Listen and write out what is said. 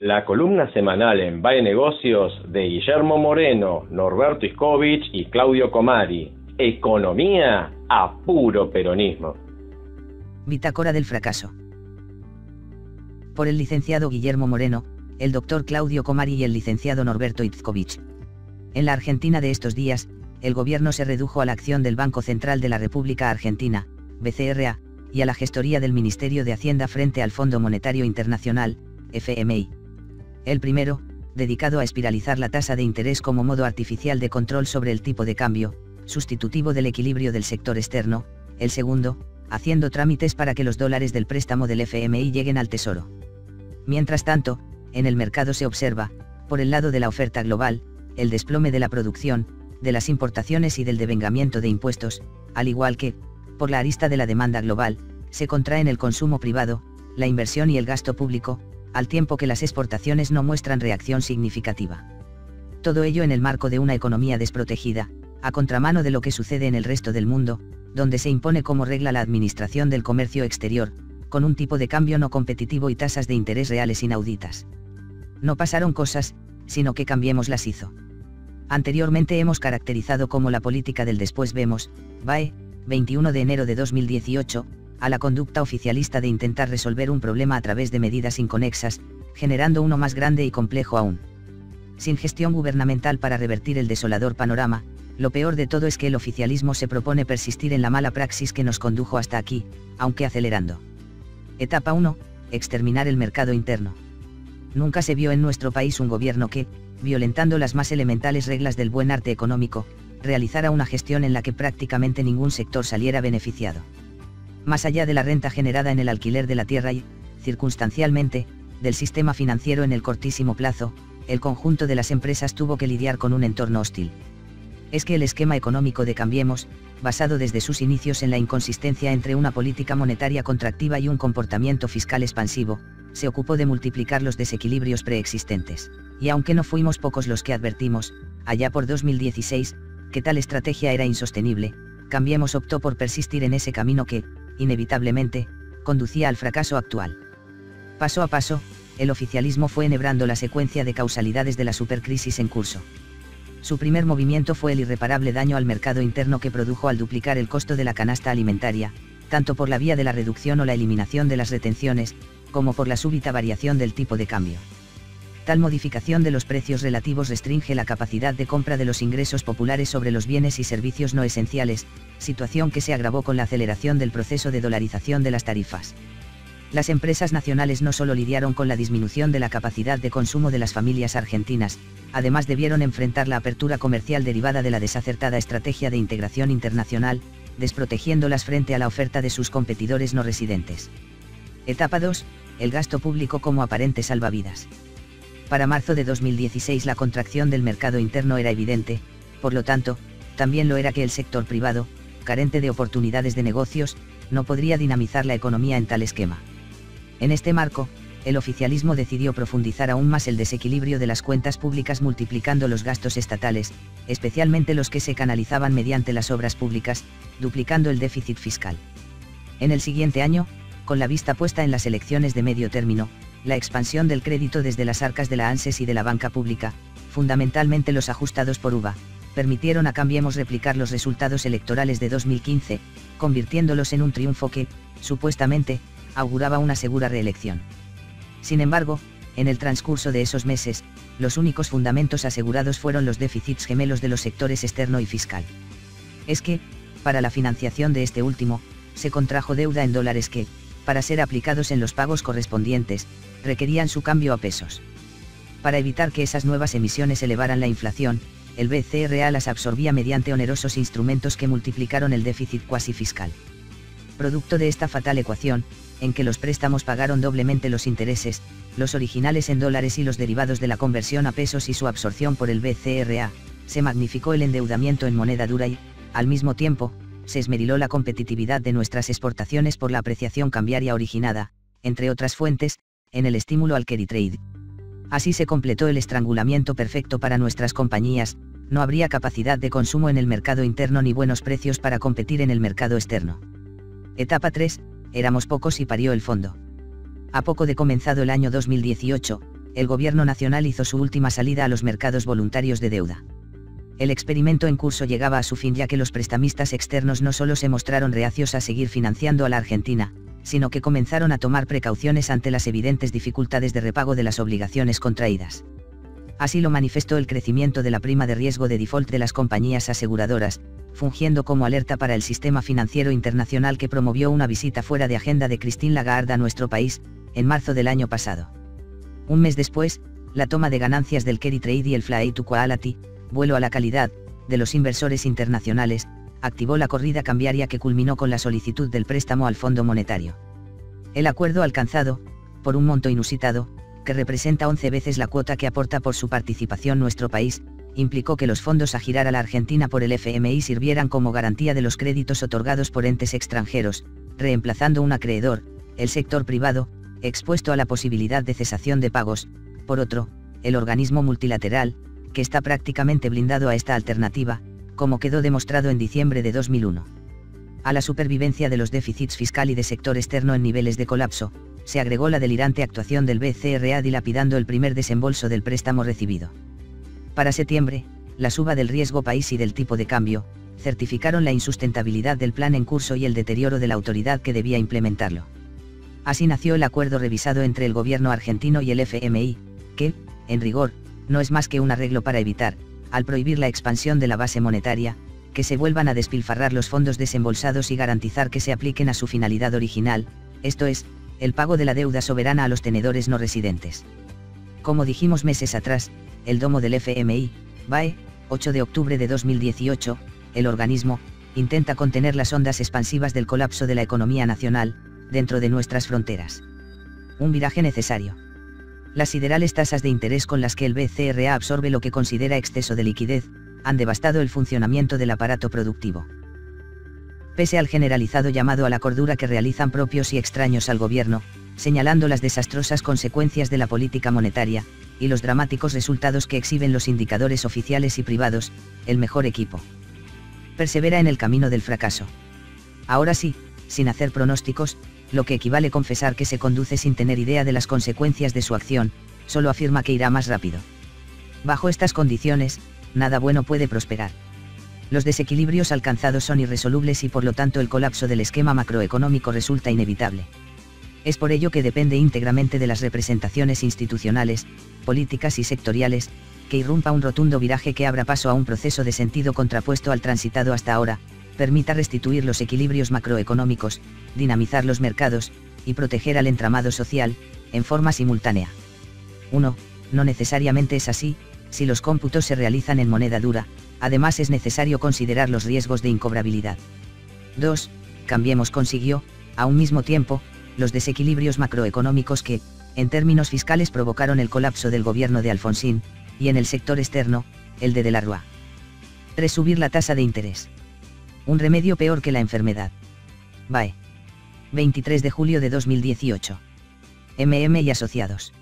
La columna semanal en BAE Negocios de Guillermo Moreno, Norberto Iscovich y Claudio Comari. Economía a puro peronismo. Bitácora del fracaso. Por el licenciado Guillermo Moreno, el doctor Claudio Comari y el licenciado Norberto Iscovich. En la Argentina de estos días, el gobierno se redujo a la acción del Banco Central de la República Argentina, BCRA, y a la gestoría del Ministerio de Hacienda frente al Fondo Monetario Internacional, FMI. El primero, dedicado a espiralizar la tasa de interés como modo artificial de control sobre el tipo de cambio, sustitutivo del equilibrio del sector externo; el segundo, haciendo trámites para que los dólares del préstamo del FMI lleguen al Tesoro. Mientras tanto, en el mercado se observa, por el lado de la oferta global, el desplome de la producción, de las importaciones y del devengamiento de impuestos, al igual que, por la arista de la demanda global, se contraen el consumo privado, la inversión y el gasto público, al tiempo que las exportaciones no muestran reacción significativa. Todo ello en el marco de una economía desprotegida, a contramano de lo que sucede en el resto del mundo, donde se impone como regla la administración del comercio exterior, con un tipo de cambio no competitivo y tasas de interés reales inauditas. No pasaron cosas, sino que Cambiemos las hizo. Anteriormente hemos caracterizado como la política del después vemos, BAE, 21 de enero de 2018, a la conducta oficialista de intentar resolver un problema a través de medidas inconexas, generando uno más grande y complejo aún. Sin gestión gubernamental para revertir el desolador panorama, lo peor de todo es que el oficialismo se propone persistir en la mala praxis que nos condujo hasta aquí, aunque acelerando. Etapa 1. Exterminar el mercado interno. Nunca se vio en nuestro país un gobierno que, violentando las más elementales reglas del buen arte económico, realizara una gestión en la que prácticamente ningún sector saliera beneficiado. Más allá de la renta generada en el alquiler de la tierra y, circunstancialmente, del sistema financiero en el cortísimo plazo, el conjunto de las empresas tuvo que lidiar con un entorno hostil. Es que el esquema económico de Cambiemos, basado desde sus inicios en la inconsistencia entre una política monetaria contractiva y un comportamiento fiscal expansivo, se ocupó de multiplicar los desequilibrios preexistentes, y aunque no fuimos pocos los que advertimos, allá por 2016, que tal estrategia era insostenible, Cambiemos optó por persistir en ese camino que, inevitablemente, conducía al fracaso actual. Paso a paso, el oficialismo fue enhebrando la secuencia de causalidades de la supercrisis en curso. Su primer movimiento fue el irreparable daño al mercado interno que produjo al duplicar el costo de la canasta alimentaria, tanto por la vía de la reducción o la eliminación de las retenciones, como por la súbita variación del tipo de cambio. Tal modificación de los precios relativos restringe la capacidad de compra de los ingresos populares sobre los bienes y servicios no esenciales, situación que se agravó con la aceleración del proceso de dolarización de las tarifas. Las empresas nacionales no solo lidiaron con la disminución de la capacidad de consumo de las familias argentinas, además debieron enfrentar la apertura comercial derivada de la desacertada estrategia de integración internacional, desprotegiéndolas frente a la oferta de sus competidores no residentes. Etapa 2. El gasto público como aparente salvavidas. Para marzo de 2016 la contracción del mercado interno era evidente, por lo tanto, también lo era que el sector privado, carente de oportunidades de negocios, no podría dinamizar la economía en tal esquema. En este marco, el oficialismo decidió profundizar aún más el desequilibrio de las cuentas públicas multiplicando los gastos estatales, especialmente los que se canalizaban mediante las obras públicas, duplicando el déficit fiscal. En el siguiente año, con la vista puesta en las elecciones de medio término, la expansión del crédito desde las arcas de la ANSES y de la banca pública, fundamentalmente los ajustados por UVA, permitieron a Cambiemos replicar los resultados electorales de 2015, convirtiéndolos en un triunfo que, supuestamente, auguraba una segura reelección. Sin embargo, en el transcurso de esos meses, los únicos fundamentos asegurados fueron los déficits gemelos de los sectores externo y fiscal. Es que, para la financiación de este último, se contrajo deuda en dólares que, para ser aplicados en los pagos correspondientes, requerían su cambio a pesos. Para evitar que esas nuevas emisiones elevaran la inflación, el BCRA las absorbía mediante onerosos instrumentos que multiplicaron el déficit cuasi fiscal. Producto de esta fatal ecuación, en que los préstamos pagaron doblemente los intereses, los originales en dólares y los derivados de la conversión a pesos y su absorción por el BCRA, se magnificó el endeudamiento en moneda dura y, al mismo tiempo, se esmeriló la competitividad de nuestras exportaciones por la apreciación cambiaria originada, entre otras fuentes, en el estímulo al carry trade. Así se completó el estrangulamiento perfecto para nuestras compañías, no habría capacidad de consumo en el mercado interno ni buenos precios para competir en el mercado externo. Etapa 3, éramos pocos y parió el fondo. A poco de comenzado el año 2018, el Gobierno Nacional hizo su última salida a los mercados voluntarios de deuda. El experimento en curso llegaba a su fin, ya que los prestamistas externos no solo se mostraron reacios a seguir financiando a la Argentina, sino que comenzaron a tomar precauciones ante las evidentes dificultades de repago de las obligaciones contraídas. Así lo manifestó el crecimiento de la prima de riesgo de default de las compañías aseguradoras, fungiendo como alerta para el sistema financiero internacional, que promovió una visita fuera de agenda de Christine Lagarde a nuestro país, en marzo del año pasado. Un mes después, la toma de ganancias del carry trade y el flight to quality, vuelo a la calidad, de los inversores internacionales, activó la corrida cambiaria que culminó con la solicitud del préstamo al Fondo Monetario. El acuerdo alcanzado, por un monto inusitado, que representa 11 veces la cuota que aporta por su participación nuestro país, implicó que los fondos a girar a la Argentina por el FMI sirvieran como garantía de los créditos otorgados por entes extranjeros, reemplazando un acreedor, el sector privado, expuesto a la posibilidad de cesación de pagos. Por otro, el organismo multilateral, que está prácticamente blindado a esta alternativa, como quedó demostrado en diciembre de 2001. A la supervivencia de los déficits fiscal y de sector externo en niveles de colapso, se agregó la delirante actuación del BCRA dilapidando el primer desembolso del préstamo recibido. Para septiembre, la suba del riesgo país y del tipo de cambio, certificaron la insustentabilidad del plan en curso y el deterioro de la autoridad que debía implementarlo. Así nació el acuerdo revisado entre el gobierno argentino y el FMI, que, en rigor, no es más que un arreglo para evitar, al prohibir la expansión de la base monetaria, que se vuelvan a despilfarrar los fondos desembolsados y garantizar que se apliquen a su finalidad original, esto es, el pago de la deuda soberana a los tenedores no residentes. Como dijimos meses atrás, el domo del FMI, BAE, 8 de octubre de 2018, el organismo, intenta contener las ondas expansivas del colapso de la economía nacional, dentro de nuestras fronteras. Un viraje necesario. Las siderales tasas de interés con las que el BCRA absorbe lo que considera exceso de liquidez, han devastado el funcionamiento del aparato productivo. Pese al generalizado llamado a la cordura que realizan propios y extraños al gobierno, señalando las desastrosas consecuencias de la política monetaria, y los dramáticos resultados que exhiben los indicadores oficiales y privados, el mejor equipo persevera en el camino del fracaso. Ahora sí, sin hacer pronósticos, lo que equivale a confesar que se conduce sin tener idea de las consecuencias de su acción, solo afirma que irá más rápido. Bajo estas condiciones, nada bueno puede prosperar. Los desequilibrios alcanzados son irresolubles y por lo tanto el colapso del esquema macroeconómico resulta inevitable. Es por ello que depende íntegramente de las representaciones institucionales, políticas y sectoriales, que irrumpa un rotundo viraje que abra paso a un proceso de sentido contrapuesto al transitado hasta ahora, permita restituir los equilibrios macroeconómicos, dinamizar los mercados, y proteger al entramado social, en forma simultánea. 1. No necesariamente es así, si los cómputos se realizan en moneda dura, además es necesario considerar los riesgos de incobrabilidad. 2. Cambiemos consiguió, a un mismo tiempo, los desequilibrios macroeconómicos que, en términos fiscales provocaron el colapso del gobierno de Alfonsín, y en el sector externo, el de la Rúa. 3. Subir la tasa de interés. Un remedio peor que la enfermedad. BAE. 23 de julio de 2018. MM y Asociados.